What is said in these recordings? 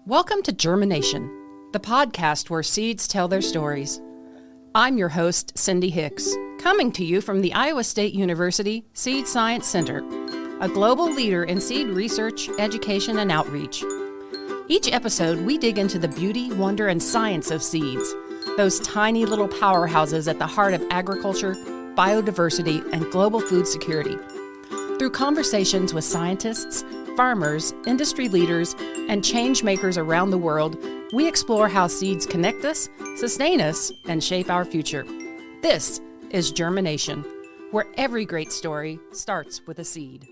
Welcome to GermiNation, the podcast where seeds tell their stories. I'm your host, Cindy Hicks, coming to you from the Iowa State University Seed Science Center, a global leader in seed research, education, and outreach. Each episode, we dig into the beauty, wonder, and science of seeds, those tiny little powerhouses at the heart of agriculture, biodiversity, and global food security. Through conversations with scientists, farmers, industry leaders, and change makers around the world, we explore how seeds connect us, sustain us, and shape our future. This is GermiNation, where every great story starts with a seed.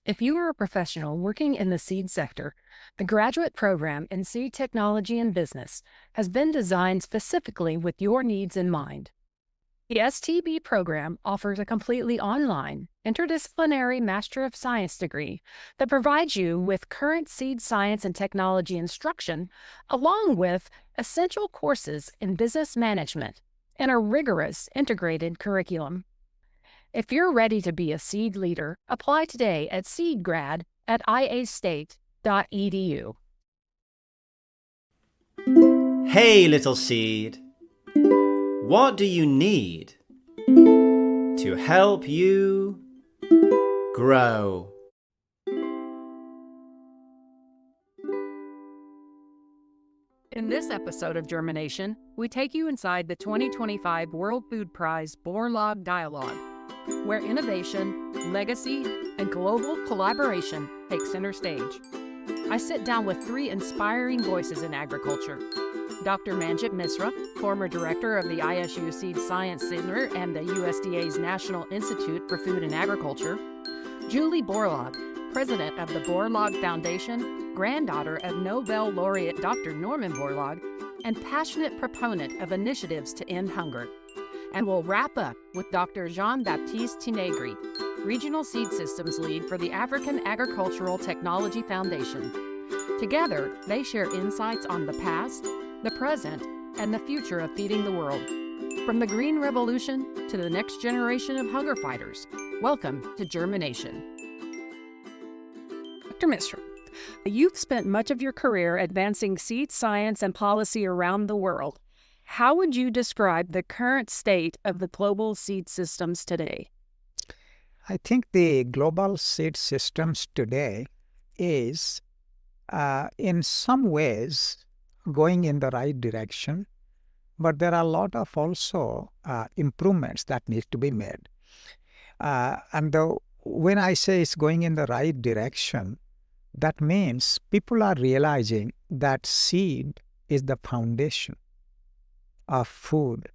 If you are a professional working in the seed sector, the graduate program in seed technology and business has been designed specifically with your needs in mind. The STB program offers a completely online, interdisciplinary Master of Science degree that provides you with current seed science and technology instruction, along with essential courses in business management and a rigorous integrated curriculum. If you're ready to be a seed leader, apply today at seedgrad@iastate.edu. Hey, little seed. What do you need to help you grow? In this episode of GermiNation, we take you inside the 2025 World Food Prize Borlaug Dialogue, where innovation, legacy, and global collaboration take center stage. I sit down with three inspiring voices in agriculture. Dr. Manjit Misra, former director of the ISU Seed Science Center and the USDA's National Institute for Food and Agriculture; Julie Borlaug, president of the Borlaug Foundation, granddaughter of Nobel Laureate Dr. Norman Borlaug, and passionate proponent of initiatives to end hunger. And we'll wrap up with Dr. Baptiste Tignegre, Regional Seed Systems Lead for the African Agricultural Technology Foundation. Together, they share insights on the past, the present, and the future of feeding the world. From the Green Revolution to the next generation of hunger fighters, welcome to GermiNation. Dr. Misra, you've spent much of your career advancing seed science and policy around the world. How would you describe the current state of the global seed systems today? I think the global seed systems today is, in some ways, going in the right direction, but there are a lot of also improvements that need to be made. When I say it's going in the right direction, that means people are realizing that seed is the foundation of food,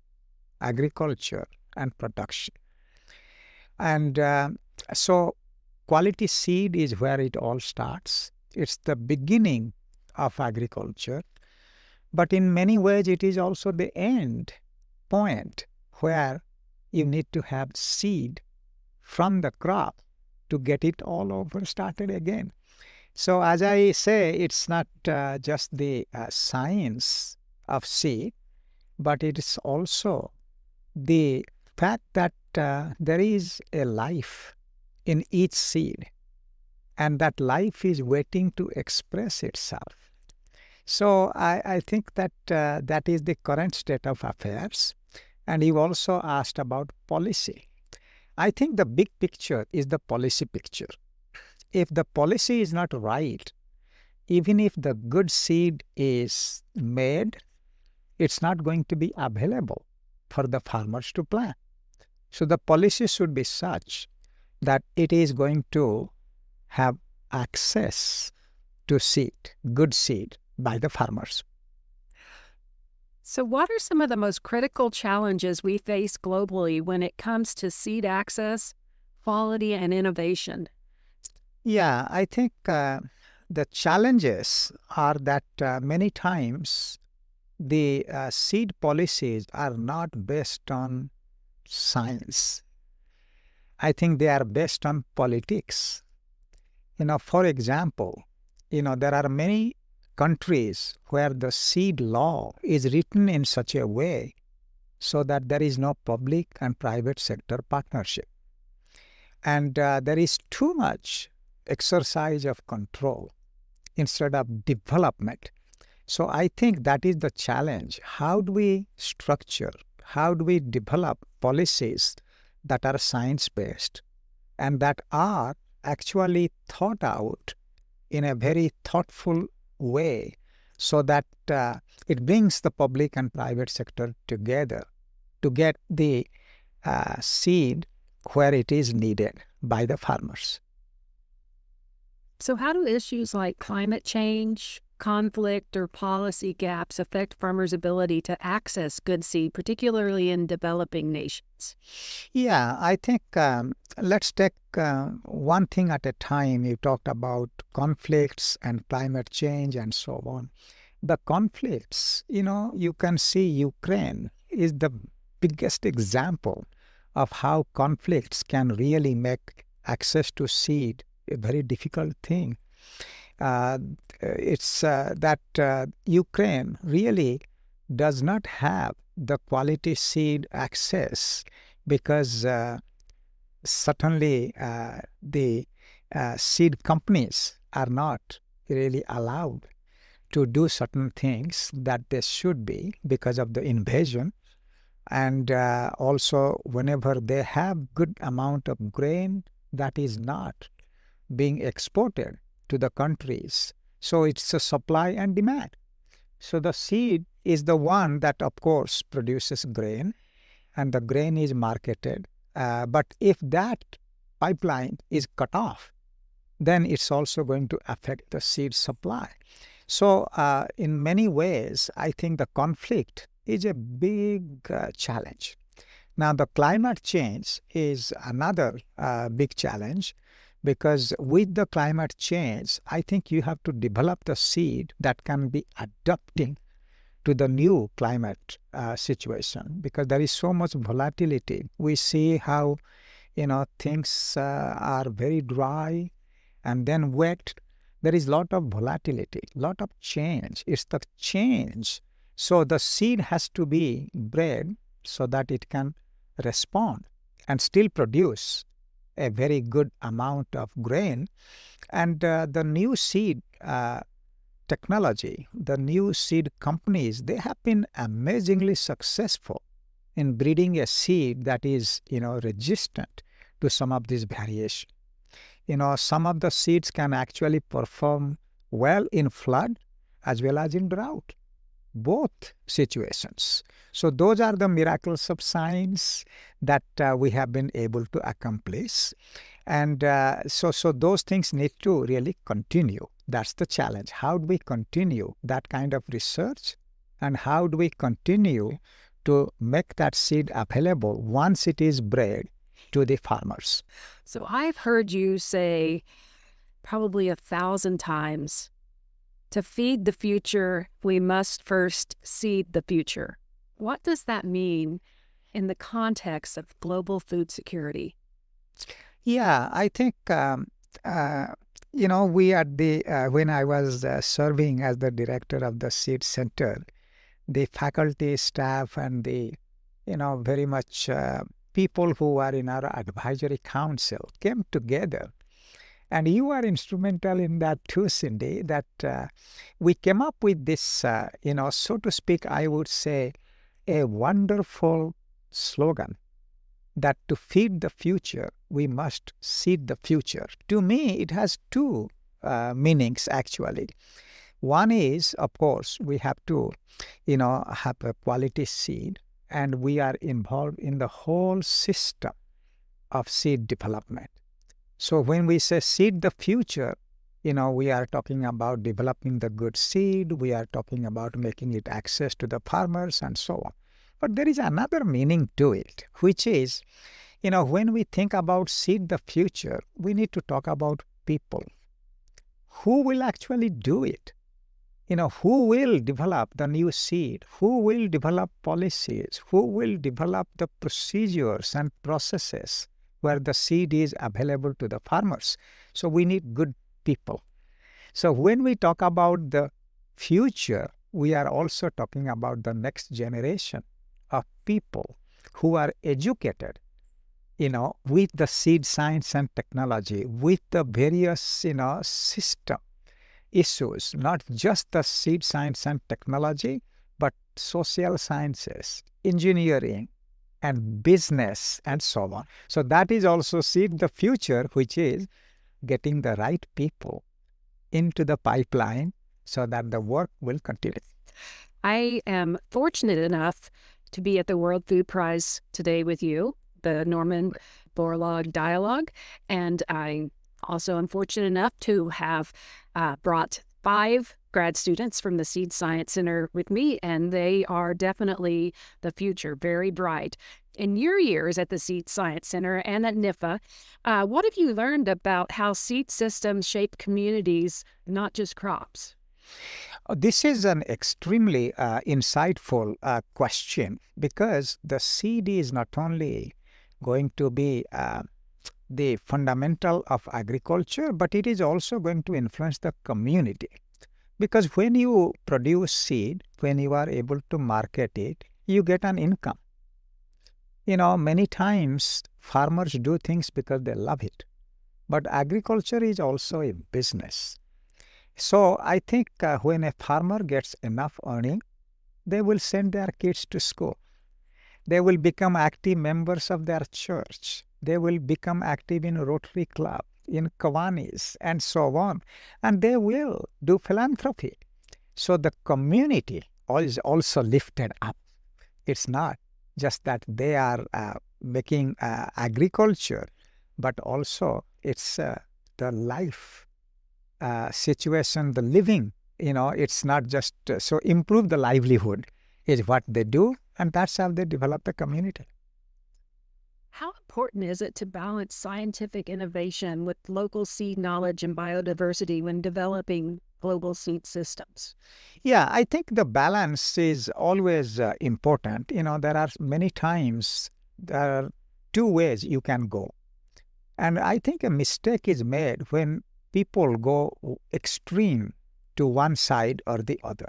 agriculture, and production. And so quality seed is where it all starts. It's the beginning of agriculture. But in many ways, it is also the end point where you need to have seed from the crop to get it all over started again. So as I say, it's not just the science of seed, but it is also the fact that there is a life in each seed, and that life is waiting to express itself. So I think that that is the current state of affairs. And you also asked about policy. I think the big picture is the policy picture. If the policy is not right, even if the good seed is made, it's not going to be available for the farmers to plant. So the policy should be such that it is going to have access to seed, good seed, by the farmers. So what are some of the most critical challenges we face globally when it comes to seed access, quality, and innovation? Yeah, I think the challenges are that many times the seed policies are not based on science. I think they are based on politics. For example, there are many countries where the seed law is written in such a way so that there is no public and private sector partnership. And there is too much exercise of control instead of development. So I think that is the challenge. How do we structure, how do we develop policies that are science-based and that are actually thought out in a very thoughtful way so that it brings the public and private sector together to get the seed where it is needed by the farmers. So how do issues like climate change, conflict, or policy gaps affect farmers' ability to access good seed, particularly in developing nations? Yeah, I think let's take one thing at a time. You talked about conflicts and climate change and so on. The conflicts, you can see Ukraine is the biggest example of how conflicts can really make access to seed a very difficult thing. It's that Ukraine really does not have the quality seed access because certainly the seed companies are not really allowed to do certain things that they should be because of the invasion. And also whenever they have good amount of grain that is not being exported to the countries. So it's a supply and demand. So the seed is the one that, of course, produces grain, and the grain is marketed. But if that pipeline is cut off, then it's also going to affect the seed supply. So in many ways, I think the conflict is a big challenge. Now, the climate change is another big challenge. Because with the climate change, I think you have to develop the seed that can be adapting to the new climate situation, because there is so much volatility. We see how, things are very dry and then wet. There is a lot of volatility, lot of change. It's the change. So the seed has to be bred so that it can respond and still produce a very good amount of grain. And the new seed technology, the new seed companies, they have been amazingly successful in breeding a seed that is, resistant to some of these variations. Some of the seeds can actually perform well in flood as well as in drought, both situations. So those are the miracles of science that we have been able to accomplish. And so those things need to really continue. That's the challenge. How do we continue that kind of research? And how do we continue to make that seed available once it is bred to the farmers? So I've heard you say probably 1,000 times, to feed the future, we must first seed the future. What does that mean in the context of global food security? Yeah, I think, we at the, when I was serving as the director of the Seed Center, the faculty, staff, and the, very much people who are in our advisory council came together. And you are instrumental in that too, Cindy, that we came up with this, so to speak, I would say, a wonderful slogan that to feed the future, we must seed the future. To me, it has two meanings, actually. One is, of course, we have to, have a quality seed, and we are involved in the whole system of seed development. So when we say seed the future, we are talking about developing the good seed, we are talking about making it access to the farmers and so on. But there is another meaning to it, which is, when we think about seed the future, we need to talk about people. Who will actually do it? Who will develop the new seed? Who will develop policies? Who will develop the procedures and processes where the seed is available to the farmers? So we need good people. So when we talk about the future, we are also talking about the next generation of people who are educated with the seed science and technology, with the various, system issues, not just the seed science and technology, but social sciences, engineering, and business, and so on. So that is also seed the future, which is getting the right people into the pipeline so that the work will continue. I am fortunate enough to be at the World Food Prize today with you, the Norman Borlaug Dialogue, and I also am fortunate enough to have brought 5 grad students from the Seed Science Center with me, and they are definitely the future, very bright. In your years at the Seed Science Center and at NIFA, what have you learned about how seed systems shape communities, not just crops? This is an extremely insightful question, because the seed is not only going to be the fundamental of agriculture, but it is also going to influence the community. Because when you produce seed, when you are able to market it, you get an income. Many times farmers do things because they love it. But agriculture is also a business. So I think when a farmer gets enough earning, they will send their kids to school. They will become active members of their church. They will become active in Rotary Club, in Kiwanis, and so on. And they will do philanthropy. So the community is also lifted up. It's not just that they are making agriculture, but also it's the life situation, the living. It's not just so improve the livelihood is what they do, and that's how they develop the community. How important is it to balance scientific innovation with local seed knowledge and biodiversity when developing global seed systems? Yeah, I think the balance is always important. There are many times there are 2 ways you can go. And I think a mistake is made when people go extreme to one side or the other.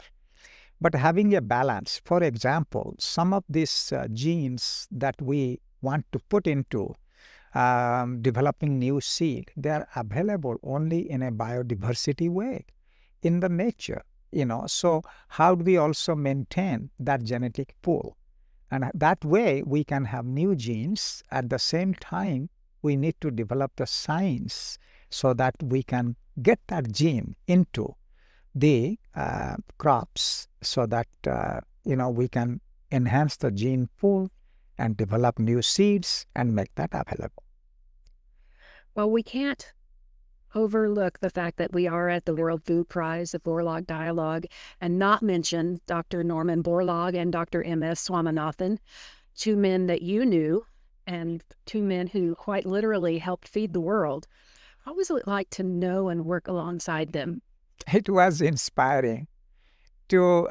But having a balance, for example, some of these genes that we want to put into developing new seed, they are available only in a biodiversity way, in the nature. So how do we also maintain that genetic pool? And that way we can have new genes. At the same time, we need to develop the science so that we can get that gene into the crops, so that we can enhance the gene pool and develop new seeds and make that available. Well, we can't overlook the fact that we are at the World Food Prize, the Borlaug Dialogue, and not mention Dr. Norman Borlaug and Dr. M.S. Swaminathan, 2 men that you knew and 2 men who quite literally helped feed the world. What was it like to know and work alongside them? It was inspiring to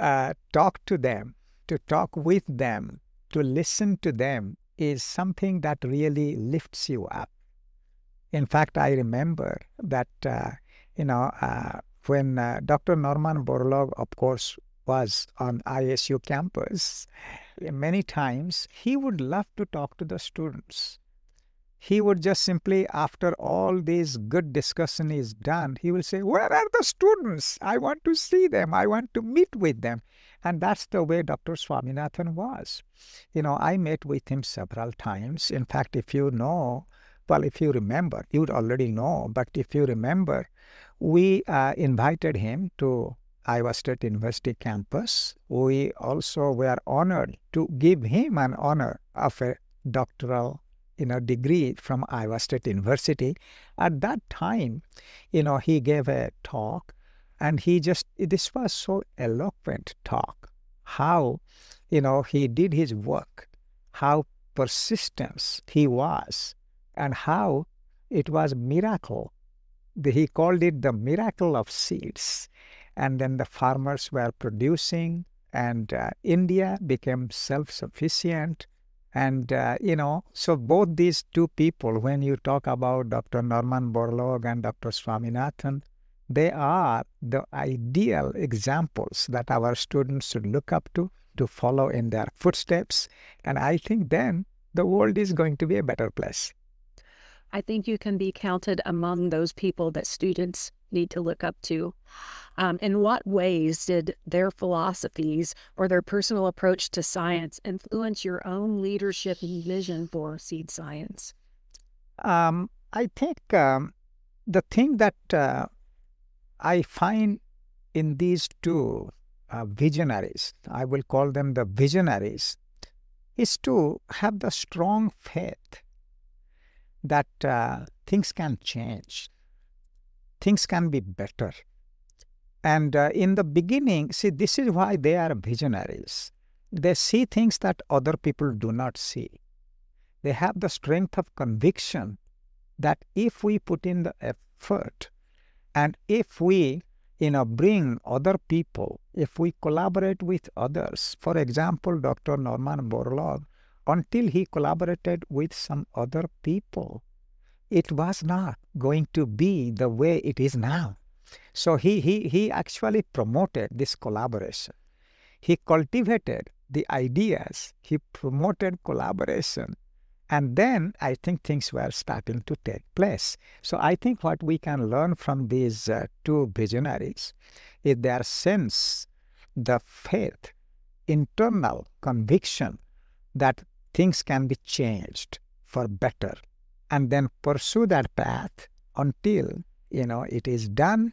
talk to them, to talk with them, to listen to them is something that really lifts you up. In fact, I remember that, when Dr. Norman Borlaug, of course, was on ISU campus, many times he would love to talk to the students. He would just simply, after all this good discussion is done, he will say, "Where are the students? I want to see them. I want to meet with them." And that's the way Dr. Swaminathan was. I met with him several times. In fact, if you remember, you would already know, but if you remember, we invited him to Iowa State University campus. We also were honored to give him an honor of a doctoral degree from Iowa State University. At that time, he gave a talk, and this was so eloquent talk, how, he did his work, how persistent he was, and how it was miracle. He called it the miracle of seeds. And then the farmers were producing, and India became self-sufficient. And, so both these 2 people, when you talk about Dr. Norman Borlaug and Dr. Swaminathan, they are the ideal examples that our students should look up to follow in their footsteps. And I think then the world is going to be a better place. I think you can be counted among those people that students need to look up to. In what ways did their philosophies or their personal approach to science influence your own leadership and vision for seed science? I think the thing that I find in these two visionaries, I will call them the visionaries, is to have the strong faith that things can change, things can be better. And in the beginning, see, this is why they are visionaries. They see things that other people do not see. They have the strength of conviction that if we put in the effort and if we bring other people, if we collaborate with others, for example, Dr. Norman Borlaug, until he collaborated with some other people, it was not going to be the way it is now. So he actually promoted this collaboration. He cultivated the ideas. He promoted collaboration. And then I think things were starting to take place. So I think what we can learn from these two visionaries is their sense, the faith, internal conviction that things can be changed for better, and then pursue that path until, it is done.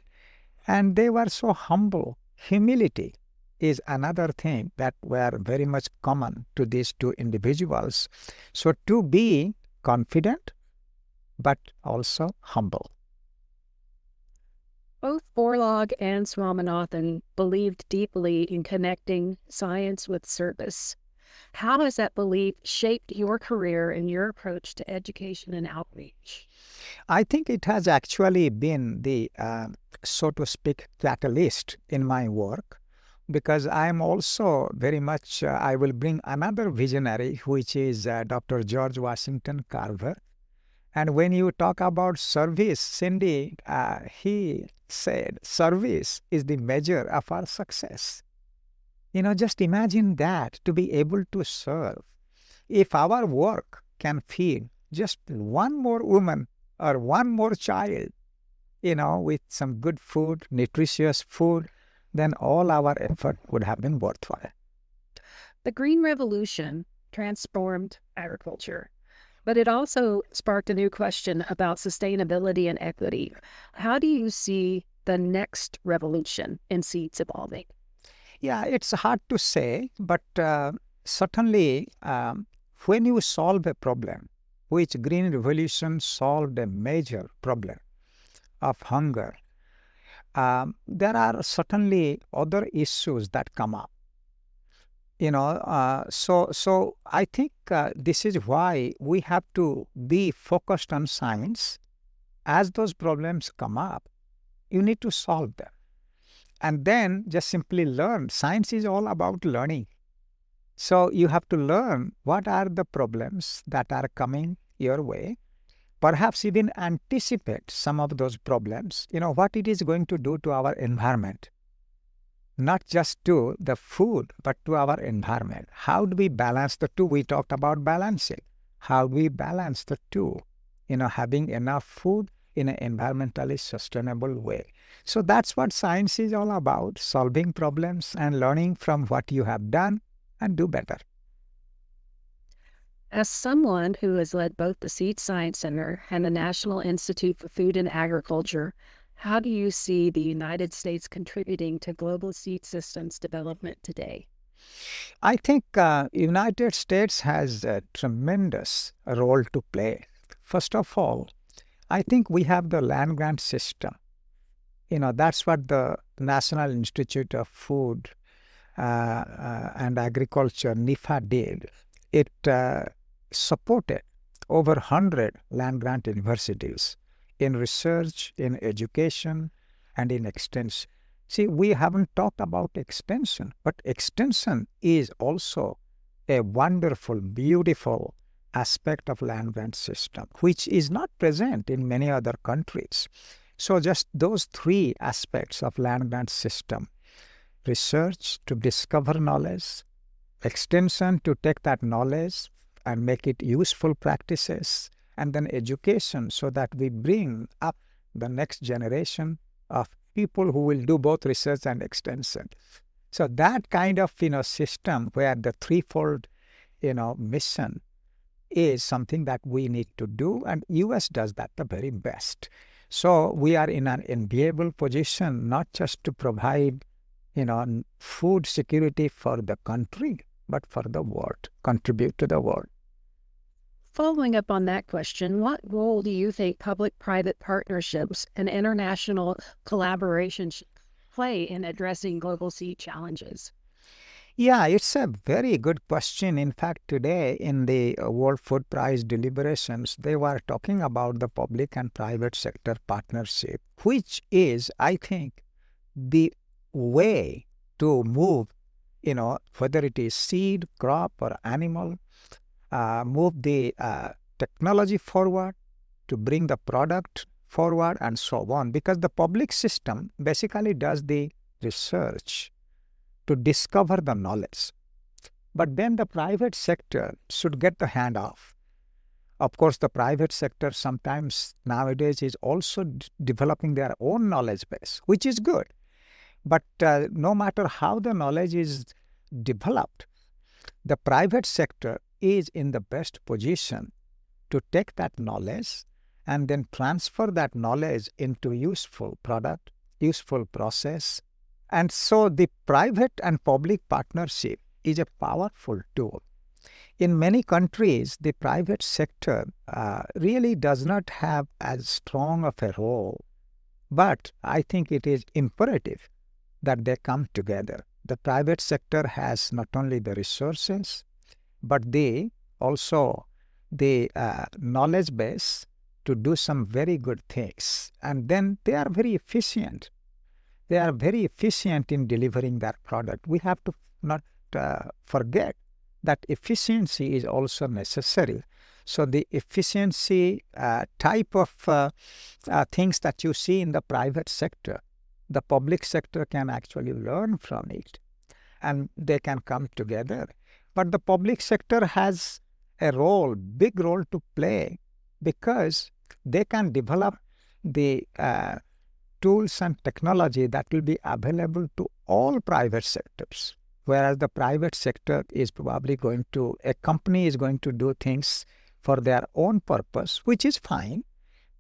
And they were so humble. Humility is another thing that were very much common to these two individuals. So to be confident, but also humble. Both Borlaug and Swaminathan believed deeply in connecting science with service. How has that belief shaped your career and your approach to education and outreach? I think it has actually been the, so to speak, catalyst in my work, because I am also very much, I will bring another visionary, which is Dr. George Washington Carver. And when you talk about service, Cindy, he said, service is the measure of our success. Just imagine that, to be able to serve. If our work can feed just one more woman or one more child, with some good food, nutritious food, then all our effort would have been worthwhile. The Green Revolution transformed agriculture, but it also sparked a new question about sustainability and equity. How do you see the next revolution in seeds evolving? Yeah, it's hard to say, but certainly when you solve a problem, which Green Revolution solved a major problem of hunger, there are certainly other issues that come up. So I think this is why we have to be focused on science. As those problems come up, you need to solve them. And then just simply learn. Science is all about learning. So you have to learn what are the problems that are coming your way. Perhaps even anticipate some of those problems, what it is going to do to our environment. Not just to the food, but to our environment. How do we balance the two? We talked about balancing. How do we balance the two? Having enough food in an environmentally sustainable way. So that's what science is all about, solving problems and learning from what you have done and do better. As someone who has led both the Seed Science Center and the National Institute for Food and Agriculture, how do you see the United States contributing to global seed systems development today? I think United States has a tremendous role to play. First of all, I think we have the land grant system. That's what the National Institute of Food and Agriculture, NIFA, did. It supported over 100 land grant universities in research, in education, and in extension. See, we haven't talked about extension, but extension is also a wonderful, beautiful aspect of land grant system, which is not present in many other countries. So just those three aspects of land grant system: research to discover knowledge, extension to take that knowledge and make it useful practices, and then education so that we bring up the next generation of people who will do both research and extension. So that kind of system where the threefold mission is something that we need to do, and US does that the very best. So we are in an enviable position not just to provide food security for the country, but for the world, contribute to the world. Following up on that question, what role do you think public-private partnerships and international collaboration play in addressing global seed challenges? Yeah, it's a very good question. In fact, today in the World Food Prize deliberations, they were talking about the public and private sector partnership, which is, I think, the way to move, whether it is seed, crop, or animal, move the technology forward, to bring the product forward, and so on. Because the public system basically does the research to discover the knowledge. But then the private sector should get the hand off. Of course, the private sector sometimes nowadays is also developing their own knowledge base, which is good. But no matter how the knowledge is developed, the private sector is in the best position to take that knowledge and then transfer that knowledge into useful product, useful process. And so the private and public partnership is a powerful tool. In many countries, the private sector really does not have as strong of a role, but I think it is imperative that they come together. The private sector has not only the resources, but they also the knowledge base to do some very good things. And then they are very efficient. They are very efficient in delivering that product. We have to not forget that efficiency is also necessary. So the efficiency type of things that you see in the private sector, the public sector can actually learn from it, and they can come together. But the public sector has a role, big role to play, because they can develop the tools and technology that will be available to all private sectors. Whereas the private sector is probably a company is going to do things for their own purpose, which is fine,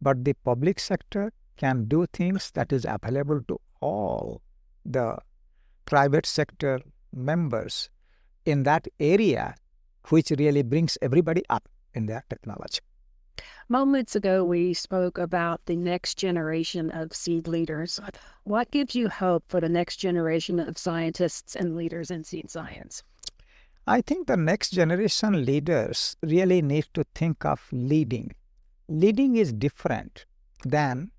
but the public sector can do things that is available to all the private sector members in that area, which really brings everybody up in their technology. Moments ago, we spoke about the next generation of seed leaders. What gives you hope for the next generation of scientists and leaders in seed science? I think the next generation leaders really need to think of leading. Leading is different than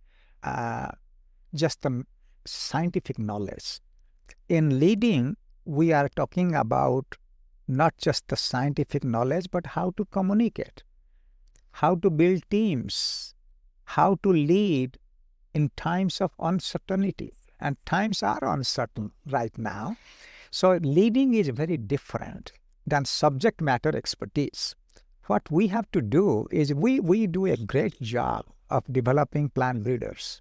just the scientific knowledge. In leading, we are talking about not just the scientific knowledge, but how to communicate, how to build teams, how to lead in times of uncertainty. And times are uncertain right now. So leading is very different than subject matter expertise. What we have to do is we do a great job of developing plant breeders,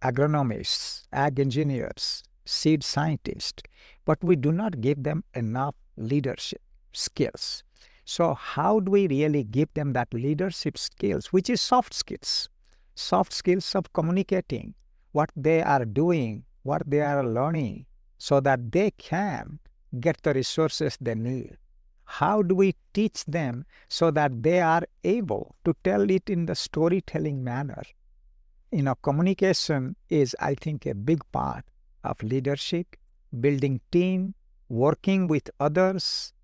agronomists, ag engineers, seed scientists, but we do not give them enough leadership skills. So how do we really give them that leadership skills, which is soft skills of communicating what they are doing, what they are learning, so that they can get the resources they need? How do we teach them so that they are able to tell it in the storytelling manner? Communication is, I think, a big part of leadership, building team, working with others,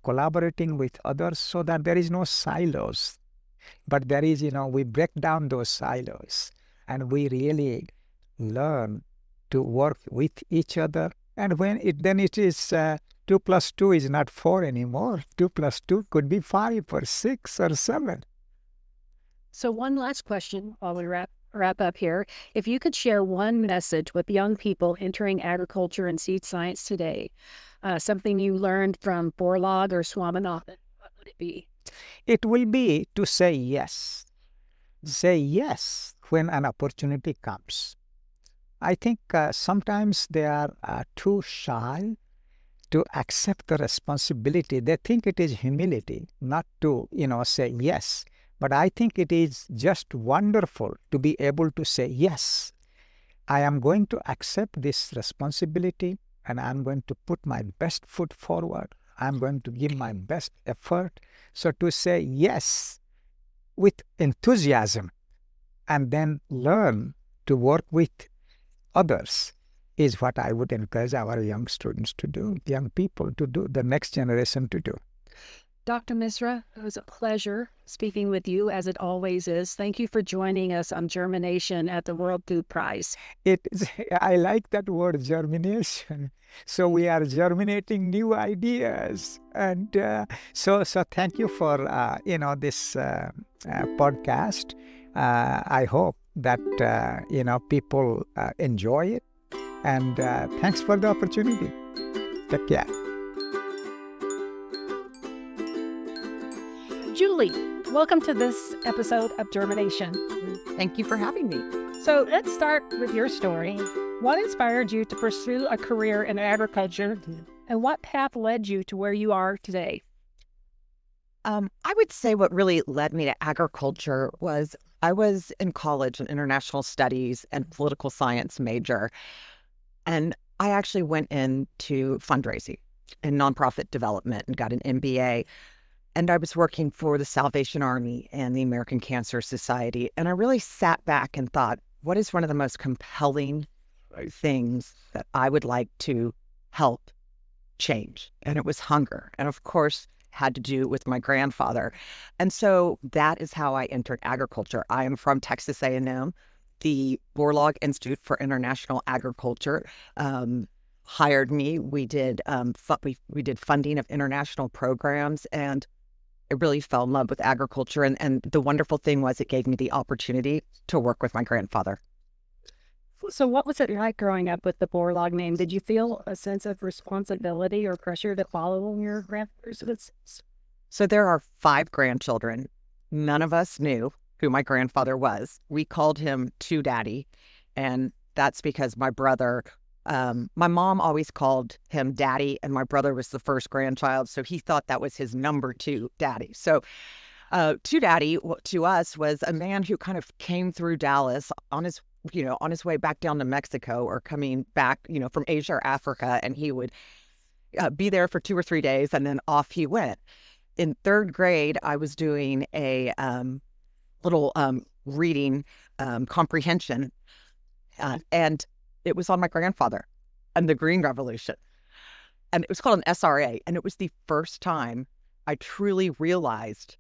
collaborating with others, so that there is no silos. But there is, we break down those silos and we really learn to work with each other. And then it is 2 plus 2 is not 4 anymore. 2 plus 2 could be 5 or 6 or 7. So one last question while we wrap up here. If you could share one message with young people entering agriculture and seed science today, something you learned from Borlaug or Swaminathan, what would it be? It will be to say yes. Say yes when an opportunity comes. I think sometimes they are too shy to accept the responsibility. They think it is humility not to, say yes. But I think it is just wonderful to be able to say, yes, I am going to accept this responsibility and I'm going to put my best foot forward. I'm going to give my best effort. So to say yes with enthusiasm and then learn to work with others is what I would encourage our young students to do, young people to do, the next generation to do. Dr. Misra, it was a pleasure speaking with you, as it always is. Thank you for joining us on Germination at the World Food Prize. I like that word, germination. So we are germinating new ideas. And so thank you for, this podcast. I hope that, people enjoy it. And thanks for the opportunity. Take care. Julie, welcome to this episode of Germination. Thank you for having me. So let's start with your story. What inspired you to pursue a career in agriculture, and what path led you to where you are today? I would say what really led me to agriculture was I was in college, an international studies and political science major, and I actually went into fundraising and nonprofit development and got an MBA. And I was working for the Salvation Army and the American Cancer Society. And I really sat back and thought, what is one of the most compelling things that I would like to help change? And it was hunger. And of course, had to do with my grandfather. And so that is how I entered agriculture. I am from Texas A&M. The Borlaug Institute for International Agriculture hired me. We did we did funding of international programs, and I really fell in love with agriculture. And the wonderful thing was it gave me the opportunity to work with my grandfather. So what was it like growing up with the Borlaug name? Did you feel a sense of responsibility or pressure to follow your grandfather's footsteps? So there are 5 grandchildren. None of us knew who my grandfather was. We called him Two Daddy, and that's because my brother... my mom always called him Daddy, and my brother was the first grandchild, so he thought that was his number 2 daddy. So Two Daddy to us was a man who kind of came through Dallas on his way back down to Mexico, or coming back, from Asia or Africa, and he would be there for 2 or 3 days, and then off he went. In 3rd grade, I was doing a little reading comprehension, and it was on my grandfather and the Green Revolution. And it was called an SRA. And it was the first time I truly realized,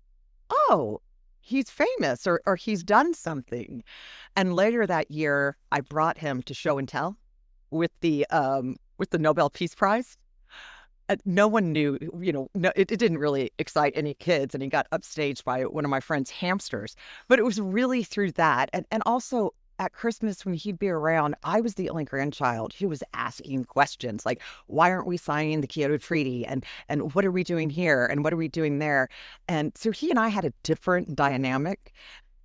oh, he's famous or he's done something. And later that year, I brought him to show and tell with the Nobel Peace Prize. No one knew, it didn't really excite any kids. And he got upstaged by one of my friend's hamsters. But it was really through that. And also, at Christmas, when he'd be around, I was the only grandchild who was asking questions like, why aren't we signing the Kyoto Treaty? And what are we doing here? And what are we doing there? And so he and I had a different dynamic.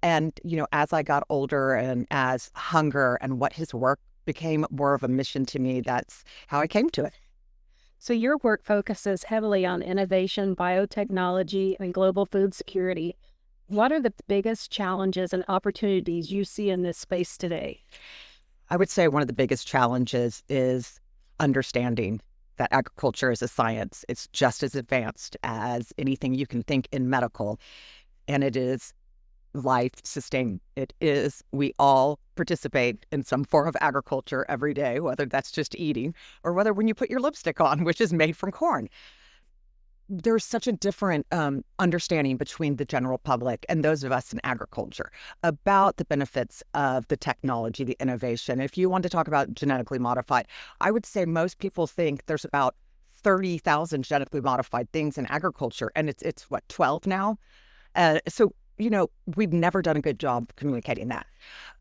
And, as I got older and as hunger and what his work became more of a mission to me, that's how I came to it. So your work focuses heavily on innovation, biotechnology, and global food security. What are the biggest challenges and opportunities you see in this space today? I would say one of the biggest challenges is understanding that agriculture is a science. It's just as advanced as anything you can think in medical, and it is life-sustaining. We all participate in some form of agriculture every day, whether that's just eating or whether when you put your lipstick on, which is made from corn. There's such a different understanding between the general public and those of us in agriculture about the benefits of the technology, the innovation. If you want to talk about genetically modified, I would say most people think there's about 30,000 genetically modified things in agriculture, and it's what, 12 now? So we've never done a good job communicating that.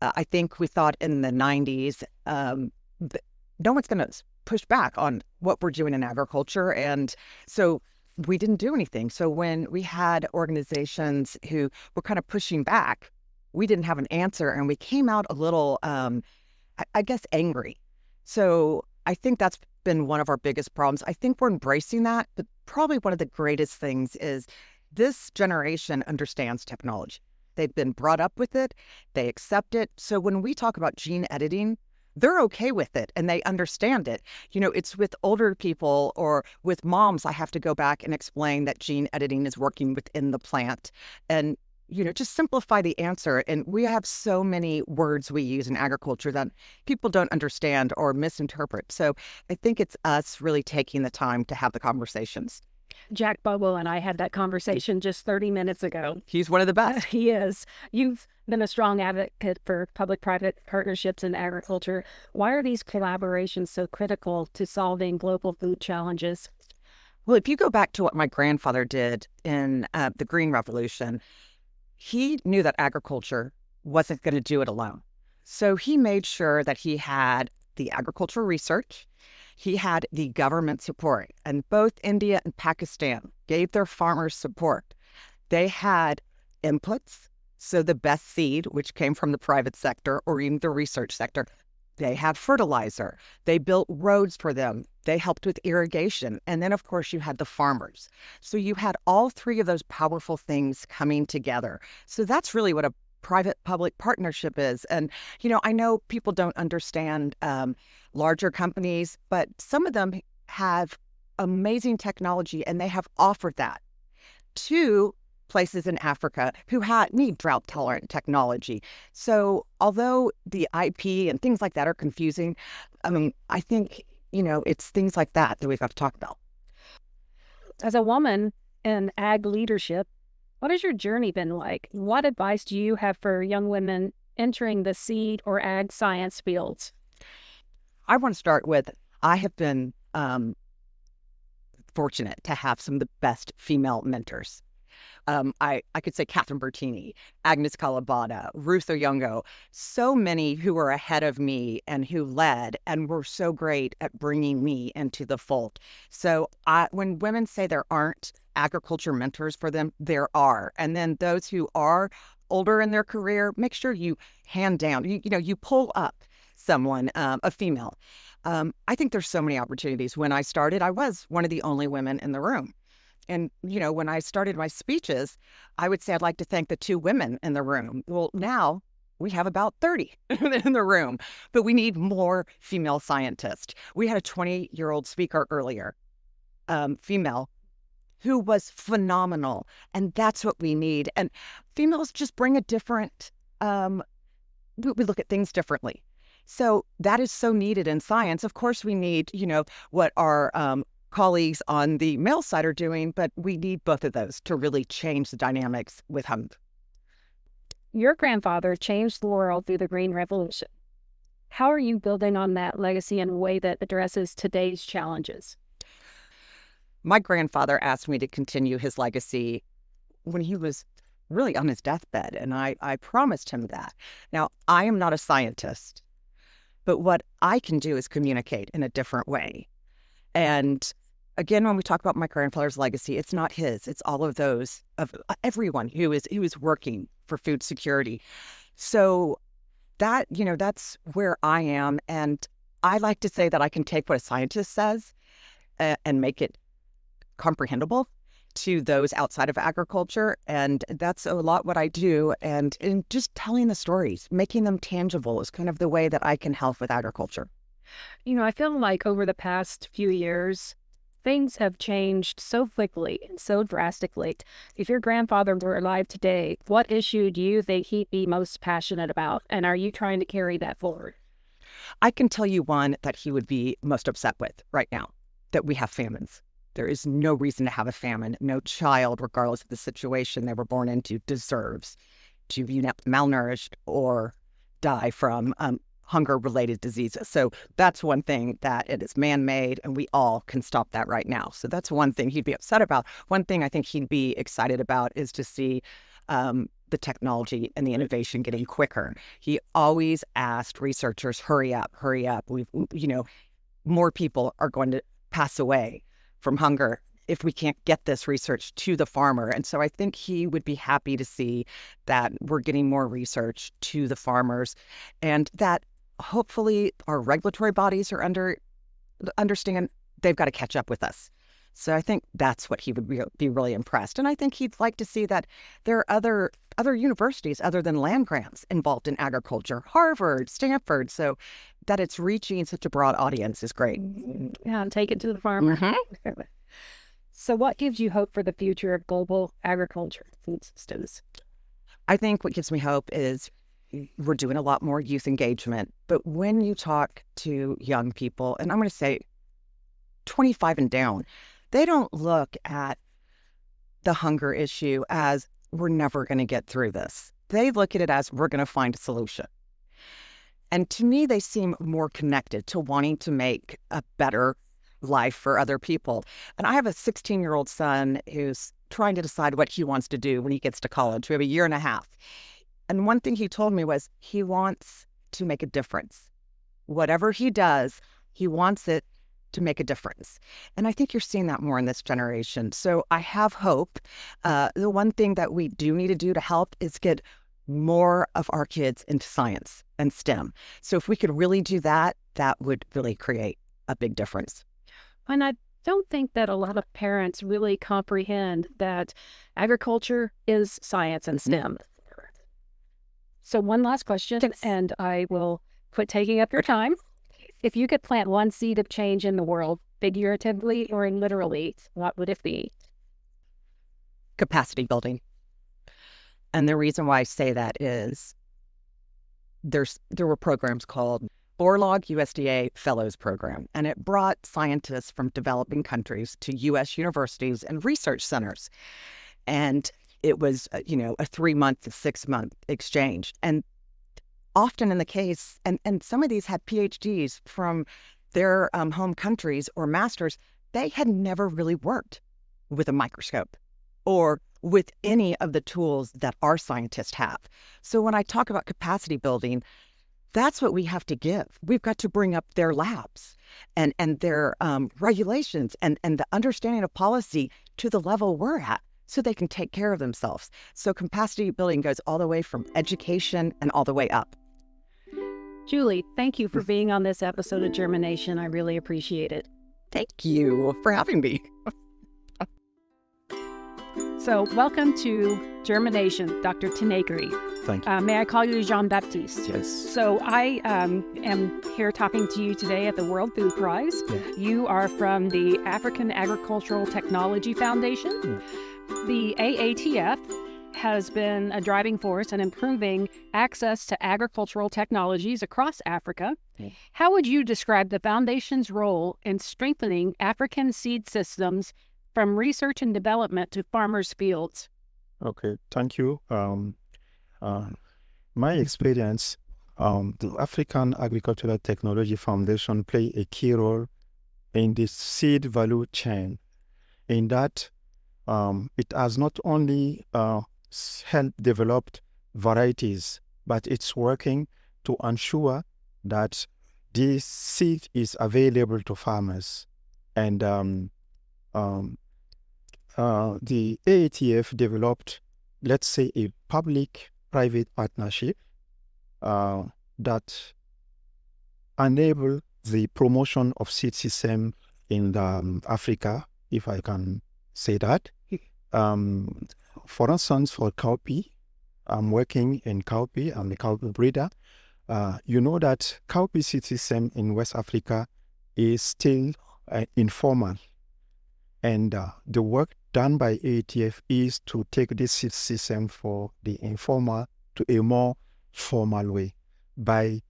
I think we thought in the 90s, no one's going to push back on what we're doing in agriculture. And so we didn't do anything. So when we had organizations who were kind of pushing back, we didn't have an answer, and we came out a little, I guess, angry. So I think that's been one of our biggest problems. I think we're embracing that, but probably one of the greatest things is this generation understands technology. They've been brought up with it. They accept it. So when we talk about gene editing, they're okay with it and they understand it. It's with older people or with moms, I have to go back and explain that gene editing is working within the plant and, just simplify the answer. And we have so many words we use in agriculture that people don't understand or misinterpret. So I think it's us really taking the time to have the conversations. Jack Bobo and I had that conversation just 30 minutes ago. He's one of the best. He is. You've been a strong advocate for public-private partnerships in agriculture. Why are these collaborations so critical to solving global food challenges? Well, if you go back to what my grandfather did in the Green Revolution, he knew that agriculture wasn't going to do it alone. So he made sure that he had the agricultural research, he had the government support, and both India and Pakistan gave their farmers support. They had inputs, so the best seed, which came from the private sector or even the research sector. They had fertilizer. They built roads for them. They helped with irrigation. And then, of course, you had the farmers. So you had all three of those powerful things coming together. So that's really what a private-public partnership is. And, I know people don't understand larger companies, but some of them have amazing technology and they have offered that to places in Africa who need drought-tolerant technology. So although the IP and things like that are confusing, I think, it's things like that we've got to talk about. As a woman in ag leadership, what has your journey been like? What advice do you have for young women entering the seed or ag science fields? I want to start with, I have been fortunate to have some of the best female mentors. I could say Catherine Bertini, Agnes Calabada, Ruth Oyongo, so many who were ahead of me and who led and were so great at bringing me into the fold. So when women say there aren't agriculture mentors for them, there are. And then those who are older in their career, make sure you hand down, you pull up someone, a female. I think there's so many opportunities. When I started, I was one of the only women in the room. And, when I started my speeches, I would say I'd like to thank the 2 women in the room. Well, now we have about 30 in the room, but we need more female scientists. We had a 20-year-old speaker earlier, female, who was phenomenal. And that's what we need. And females just bring a different, we look at things differently. So that is so needed in science. Of course, we need, what our colleagues on the male side are doing, but we need both of those to really change the dynamics with hemp. Your grandfather changed the world through the Green Revolution. How are you building on that legacy in a way that addresses today's challenges? My grandfather asked me to continue his legacy when he was really on his deathbed, and I promised him that. Now, I am not a scientist, but what I can do is communicate in a different way. And again, when we talk about my grandfather's legacy, it's not his. It's all of those, of everyone who is working for food security. So that, that's where I am. And I like to say that I can take what a scientist says and make it comprehensible to those outside of agriculture. And that's a lot what I do. And in just telling the stories, making them tangible is kind of the way that I can help with agriculture. I feel like over the past few years, things have changed so quickly and so drastically. If your grandfather were alive today, what issue do you think he'd be most passionate about? And are you trying to carry that forward? I can tell you one that he would be most upset with right now, that we have famines. There is no reason to have a famine. No child, regardless of the situation they were born into, deserves to be malnourished or die from hunger-related diseases. So that's one thing that it is man-made, and we all can stop that right now. So that's one thing he'd be upset about. One thing I think he'd be excited about is to see the technology and the innovation getting quicker. He always asked researchers, hurry up, hurry up. More people are going to pass away from hunger if we can't get this research to the farmer. And so I think he would be happy to see that we're getting more research to the farmers, and that hopefully our regulatory bodies are understand they've got to catch up with us. So I think that's what he would be really impressed. And I think he'd like to see that there are other universities other than land grants involved in agriculture, Harvard, Stanford. So that it's reaching such a broad audience is great. Yeah, and take it to the farmer. Mm-hmm. So what gives you hope for the future of global agriculture food systems? I think what gives me hope is we're doing a lot more youth engagement. But when you talk to young people, and I'm going to say 25 and down, they don't look at the hunger issue as we're never going to get through this. They look at it as we're going to find a solution. And to me, they seem more connected to wanting to make a better life for other people. And I have a 16-year-old son who's trying to decide what he wants to do when he gets to college. We have a year and a half. And one thing he told me was he wants to make a difference. Whatever he does, he wants it to make a difference. And I think you're seeing that more in this generation. So I have hope. The one thing that we do need to do to help is get more of our kids into science and STEM. So if we could really do that, that would really create a big difference. And I don't think that a lot of parents really comprehend that agriculture is science and STEM. So one last question, and I will quit taking up your time. If you could plant one seed of change in the world, figuratively or literally, what would it be? Capacity building. And the reason why I say that is there were programs called Borlaug USDA Fellows Program, and it brought scientists from developing countries to U.S. universities and research centers. And it was, a 3-month to 6-month exchange. And often in the case, and some of these had PhDs from their home countries or masters, they had never really worked with a microscope or with any of the tools that our scientists have. So when I talk about capacity building, that's what we have to give. We've got to bring up their labs and their regulations and the understanding of policy to the level we're at, so they can take care of themselves. So capacity building goes all the way from education and all the way up. Julie, thank you for being on this episode of GermiNation. I really appreciate it. Thank you for having me. So welcome to GermiNation, Dr. Tignegre. Thank you. May I call you Jean-Baptiste? Yes. So I am here talking to you today at the World Food Prize. Yeah. You are from the African Agricultural Technology Foundation. Yeah. The AATF has been a driving force in improving access to agricultural technologies across Africa. Yeah. How would you describe the foundation's role in strengthening African seed systems from research and development to farmers' fields? Okay, thank you. My experience, the African Agricultural Technology Foundation play a key role in the seed value chain, in that it has not only helped develop varieties, but it's working to ensure that this seed is available to farmers. And the AATF developed, let's say, a public-private partnership that enable the promotion of seed system in Africa, if I can say that. For instance, for cowpea, I'm working in cowpea. I'm a cowpea breeder. You know that cowpea seed system in West Africa is still informal. And the work done by AATF is to take this seed system for the informal to a more formal way by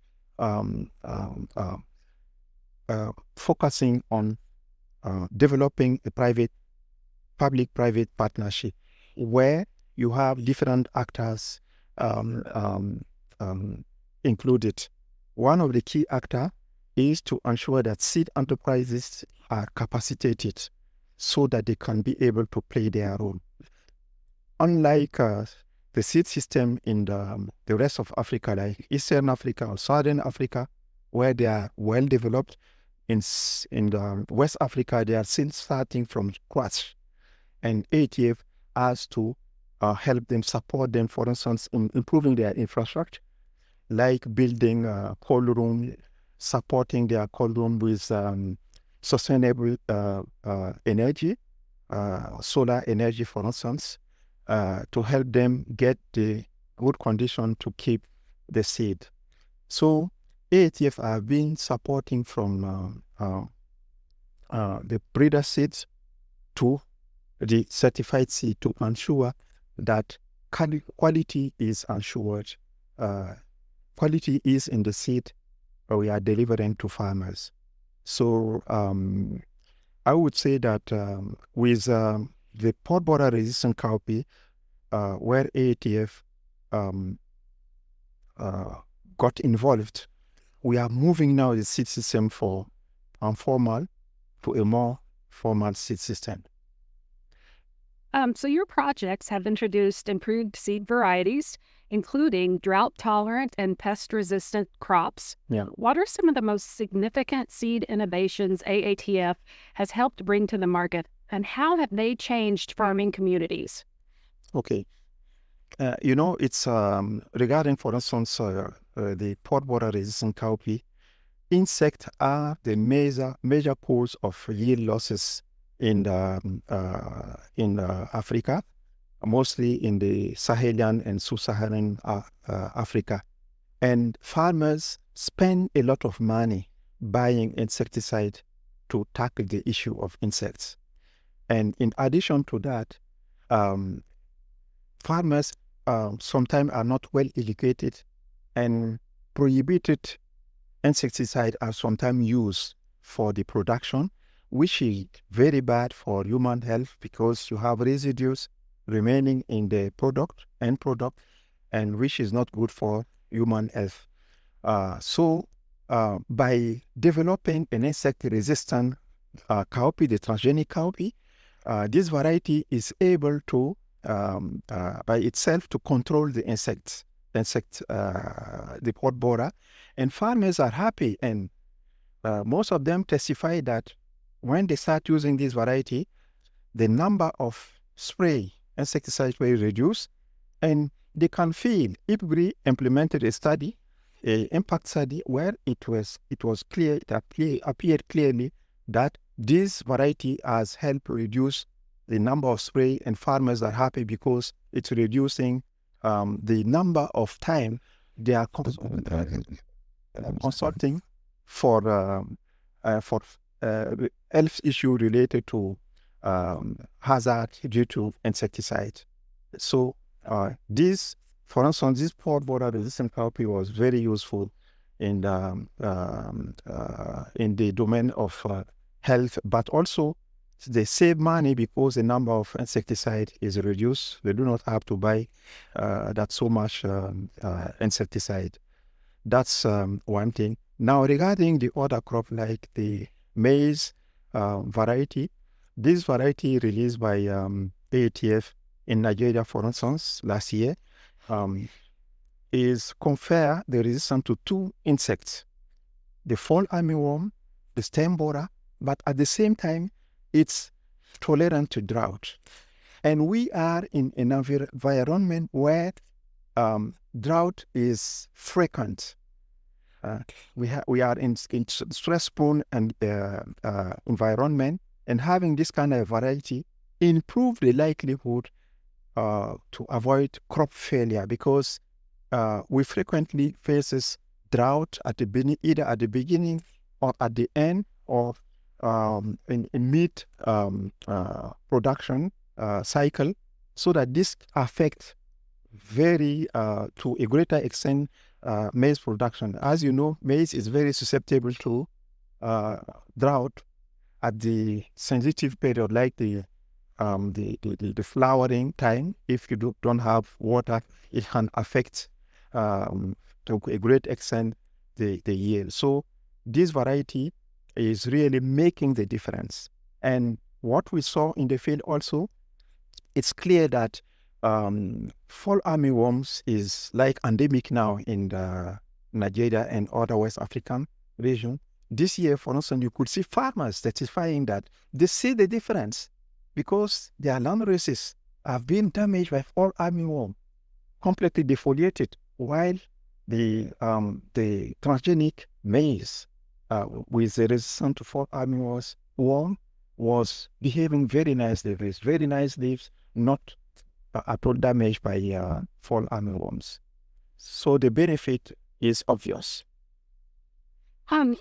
focusing on developing a public-private partnership where you have different actors included. One of the key actors is to ensure that seed enterprises are capacitated so that they can be able to play their role. Unlike the seed system in the rest of Africa, like Eastern Africa or Southern Africa, where they are well developed, in the West Africa, they are still starting from scratch, and ATF has to help them, support them, for instance, in improving their infrastructure, like building a cold room, supporting their cold room with sustainable energy, solar energy, for instance, to help them get the good condition to keep the seed. So AATF have been supporting from the breeder seeds to the certified seed to ensure that quality is ensured. Quality is in the seed we are delivering to farmers. So I would say that with the pod borer resistant cowpea, where AATF got involved, we are moving now the seed system from informal to a more formal seed system. So your projects have introduced improved seed varieties, including drought-tolerant and pest-resistant crops. Yeah. What are some of the most significant seed innovations AATF has helped bring to the market, and how have they changed farming communities? Okay. It's regarding, for instance, the pod borer resistant cowpea. Insects are the major cause of yield losses in Africa, mostly in the Sahelian and sub-Saharan Africa. And farmers spend a lot of money buying insecticide to tackle the issue of insects. And in addition to that, farmers sometimes are not well educated, and prohibited insecticide are sometimes used for the production, which is very bad for human health because you have residues remaining in the end product, and which is not good for human health. So by developing an insect-resistant cowpea, the transgenic cowpea, this variety is able to, by itself, to control the the pod borer, and farmers are happy, and most of them testify that when they start using this variety, the number of insecticide spray reduce, and they can feel. IPGRI implemented a study, an impact study, where it was clear, it appeared clearly that this variety has helped reduce the number of spray, and farmers are happy because it's reducing the number of time they are consulting for health issue related to hazard due to insecticide. So this, for instance, this pod borer resistant cowpea was very useful in the domain of health, but also they save money because the number of insecticide is reduced. They do not have to buy that so much insecticide. That's one thing. Now, regarding the other crop, like the maize variety, this variety released by AATF in Nigeria, for instance, last year, is confer the resistance to two insects, the fall armyworm, the stem borer, but at the same time, it's tolerant to drought. And we are in an environment where drought is frequent. We are in stress-prone environment, and having this kind of variety improve the likelihood to avoid crop failure, because we frequently faces drought at the either at the beginning or at the end, or in mid production cycle, so that this affects very to a greater extent maize production. As you know, maize is very susceptible to drought at the sensitive period, like the flowering time. If you don't have water, it can affect to a great extent the yield. So this variety is really making the difference. And what we saw in the field also, it's clear that fall armyworms is like endemic now in the Nigeria and other West African region. this year, for instance, you could see farmers certifying that they see the difference because their land races have been damaged by fall armyworm, completely defoliated, while the transgenic maize with the resistance to fall armyworm was behaving very nicely, with very nice leaves, not at all damaged by fall armyworms. So the benefit is obvious.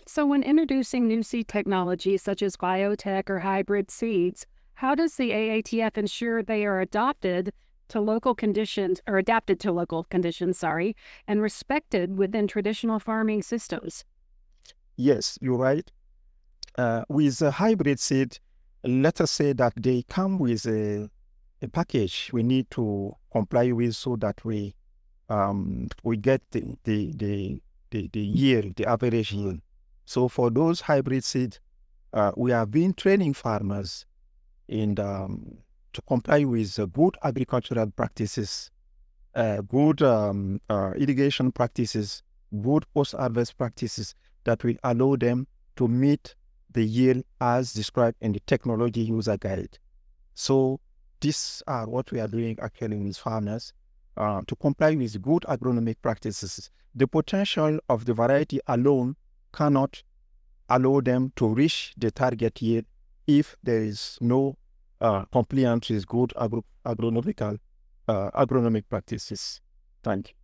So when introducing new seed technologies such as biotech or hybrid seeds, how does the AATF ensure they are adapted to local conditions, and respected within traditional farming systems? Yes, you're right. With a hybrid seed, let us say that they come with a package we need to comply with so that we get the yield, the average yield. So for those hybrid seeds, we have been training farmers to comply with good agricultural practices, good irrigation practices, good post-harvest practices that will allow them to meet the yield as described in the technology user guide. So these are what we are doing actually with farmers to comply with good agronomic practices. The potential of the variety alone cannot allow them to reach the target yield if there is no compliance with good agronomic practices. Thank you.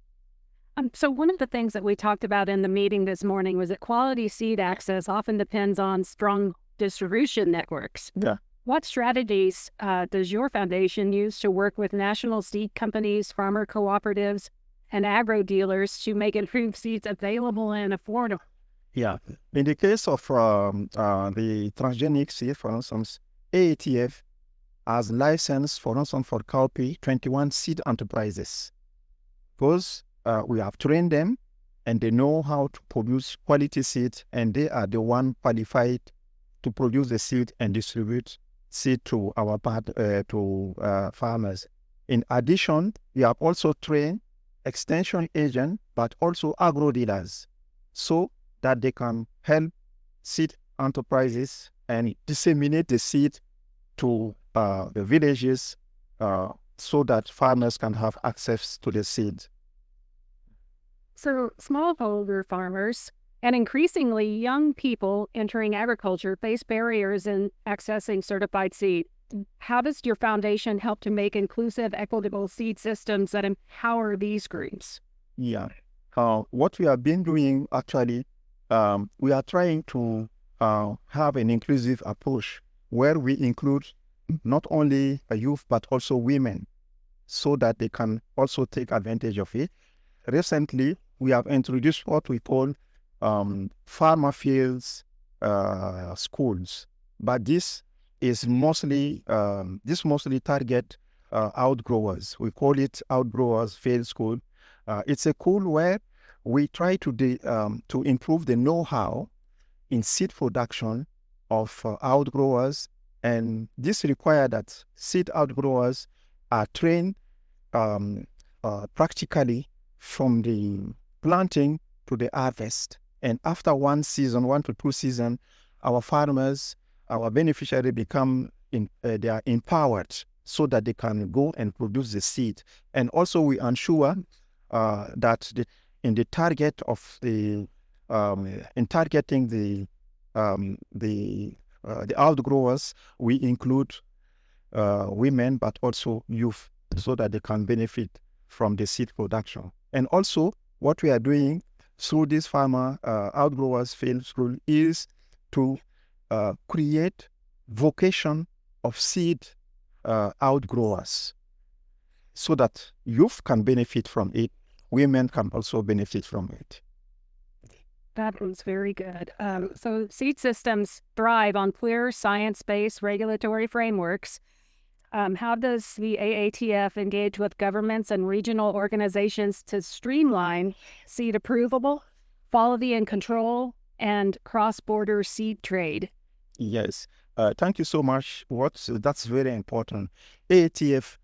So one of the things that we talked about in the meeting this morning was that quality seed access often depends on strong distribution networks. Yeah. What strategies does your foundation use to work with national seed companies, farmer cooperatives, and agro dealers to make improved seeds available and affordable? Yeah. In the case of the transgenic seed, for instance, AATF has licensed, for instance, for cowpea, 21 seed enterprises. Because we have trained them and they know how to produce quality seed, and they are the one qualified to produce the seed and distribute seed to our farmers. In addition, we have also trained extension agents, but also agro dealers, so that they can help seed enterprises and disseminate the seed to the villages so that farmers can have access to the seed. So smallholder farmers and increasingly young people entering agriculture face barriers in accessing certified seed. How does your foundation help to make inclusive, equitable seed systems that empower these groups? Yeah. What we have been doing actually, we are trying to have an inclusive approach where we include not only youth but also women so that they can also take advantage of it. Recently, we have introduced what we call farmer fields schools, but this mostly target outgrowers. We call it outgrowers field school. It's a school where we try to improve the know-how in seed production of outgrowers, and this requires that seed outgrowers are trained practically from the planting to the harvest. And after 1 to 2 seasons, our farmers, our beneficiaries they are empowered so that they can go and produce the seed. And also we ensure that in targeting the outgrowers, we include women but also youth so that they can benefit from the seed production. And also what we are doing through this farmer outgrowers field school is to create vocation of seed outgrowers so that youth can benefit from it, women can also benefit from it. That was very good. So seed systems thrive on clear science-based regulatory frameworks. How does the AATF engage with governments and regional organizations to streamline seed approval, quality and control, and cross-border seed trade? Yes, thank you so much. That's very important. AATF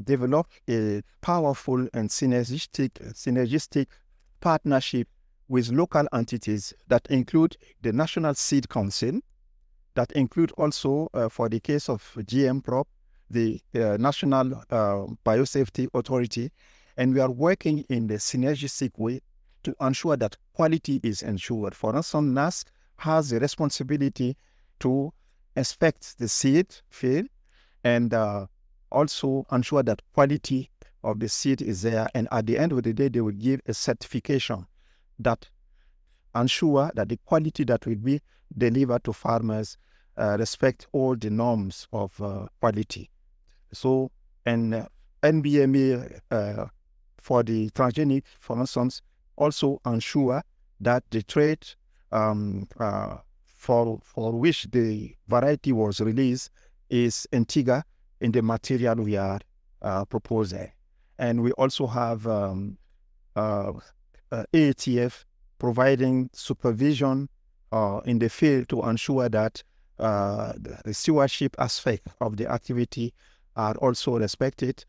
developed a powerful and synergistic partnership with local entities that include the National Seed Council, that include also, for the case of GM crop, the National Biosafety Authority, and we are working in the synergistic way to ensure that quality is ensured. For instance, NAS has the responsibility to inspect the seed field and also ensure that quality of the seed is there. And at the end of the day, they will give a certification that ensure that the quality that will be delivered to farmers respect all the norms of quality. So, and NBMA for the transgenic, for instance, also ensure that the trait for which the variety was released is integer in the material we are proposing. And we also have AATF providing supervision in the field to ensure that the stewardship aspect of the activity are also respected.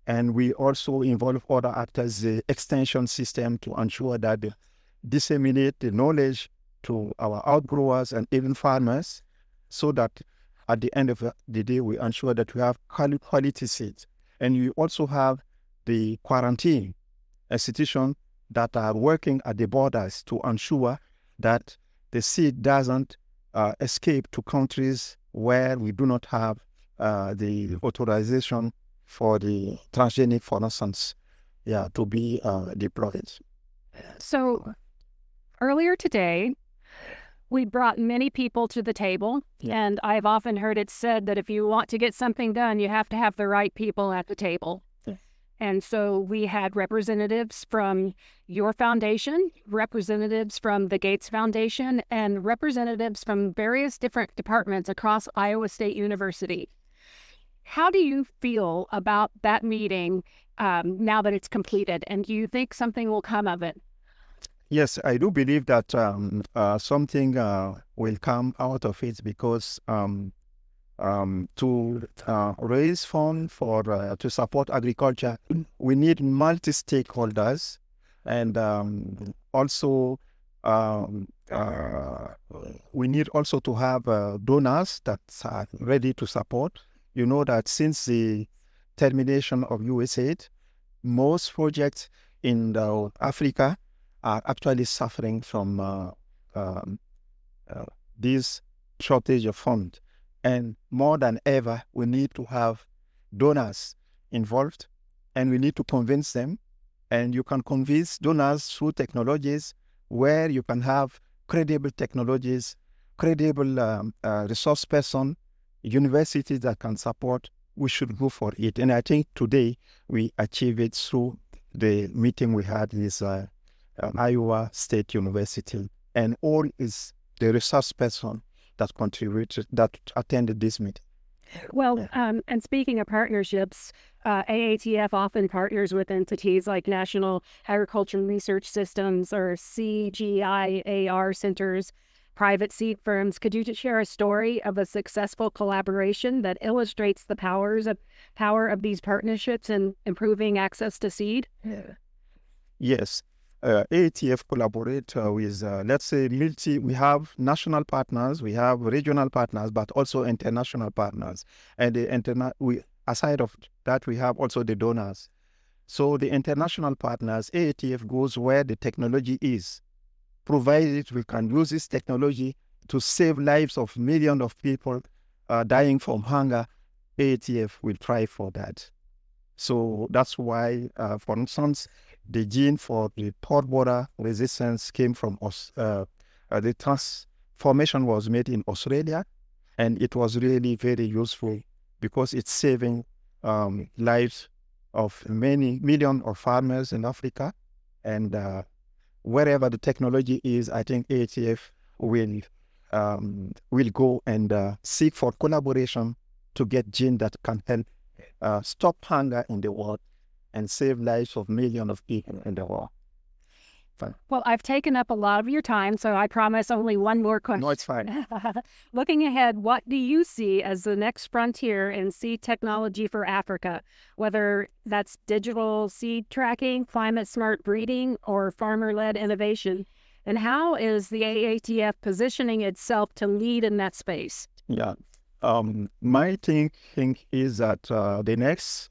And we also involve other actors, the extension system, to ensure that they disseminate the knowledge to our outgrowers and even farmers, so that at the end of the day, we ensure that we have quality seeds. And we also have the quarantine institution that are working at the borders to ensure that the seed doesn't escape to countries where we do not have the authorization for the transgenic, for instance, to be deployed. So earlier today, we brought many people to the table, and I've often heard it said that if you want to get something done, you have to have the right people at the table. And so we had representatives from your foundation, representatives from the Gates Foundation, and representatives from various different departments across Iowa State University. How do you feel about that meeting now that it's completed? And do you think something will come of it? Yes, I do believe that something will come out of it, because to raise funds for to support agriculture, we need multi-stakeholders, and also we need also to have donors that are ready to support. You know that since the termination of USAID, most projects in Africa are actually suffering from this shortage of funds. And more than ever, we need to have donors involved, and we need to convince them. And you can convince donors through technologies where you can have credible technologies, credible resource person, universities that can support. We should go for it. And I think today we achieve it through the meeting we had with Iowa State University, and all is the resource person that contributed, that attended this meeting. Well, and speaking of partnerships, AATF often partners with entities like National Agricultural Research Systems or CGIAR centers, private seed firms. Could you just share a story of a successful collaboration that illustrates the power of these partnerships in improving access to seed? Yes. AATF collaborate with, let's say, we have national partners, we have regional partners, but also international partners. And aside of that, we have also the donors. So the international partners, AATF goes where the technology is, provided we can use this technology to save lives of millions of people dying from hunger. AATF will try for that. So that's why, for instance, the gene for the port border resistance came from us. The transformation was made in Australia, and it was really very useful because it's saving lives of many millions of farmers in Africa. And wherever the technology is, I think AATF will go and seek for collaboration to get gene that can help stop hunger in the world and save lives of millions of people in the world. Fine. Well, I've taken up a lot of your time, so I promise only one more question. No, it's fine. Looking ahead, what do you see as the next frontier in seed technology for Africa, whether that's digital seed tracking, climate-smart breeding, or farmer-led innovation? And how is the AATF positioning itself to lead in that space? Yeah. My thinking is that the next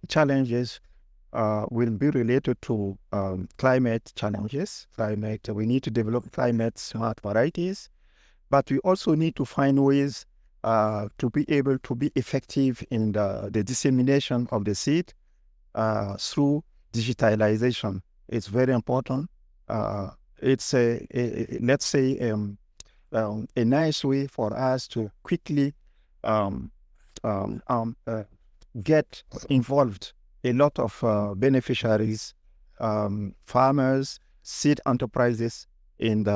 challenges will be related to climate challenges. We need to develop climate smart varieties, but we also need to find ways to be able to be effective in the dissemination of the seed through digitalization. It's very important. It's let's say a nice way for us to quickly get involved a lot of beneficiaries, farmers, seed enterprises in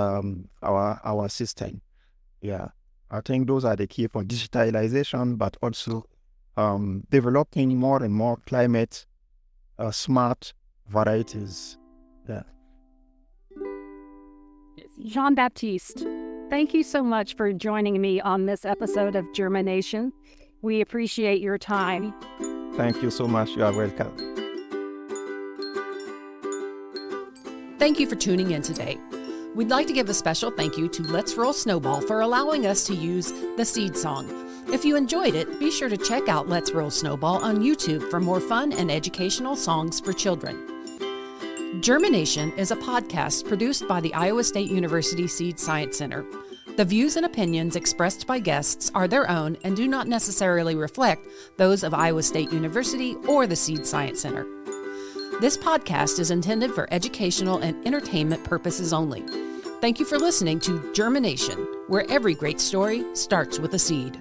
our system. Yeah, I think those are the key for digitalization, but also developing more and more climate smart varieties. Yeah. Jean-Baptiste, thank you so much for joining me on this episode of GermiNation. We appreciate your time. Thank you so much. You are welcome. Thank you for tuning in today. We'd like to give a special thank you to Let's Roll Snowball for allowing us to use the seed song. If you enjoyed it, be sure to check out Let's Roll Snowball on YouTube for more fun and educational songs for children. GermiNation is a podcast produced by the Iowa State University Seed Science Center. The views and opinions expressed by guests are their own and do not necessarily reflect those of Iowa State University or the Seed Science Center. This podcast is intended for educational and entertainment purposes only. Thank you for listening to GermiNation, where every great story starts with a seed.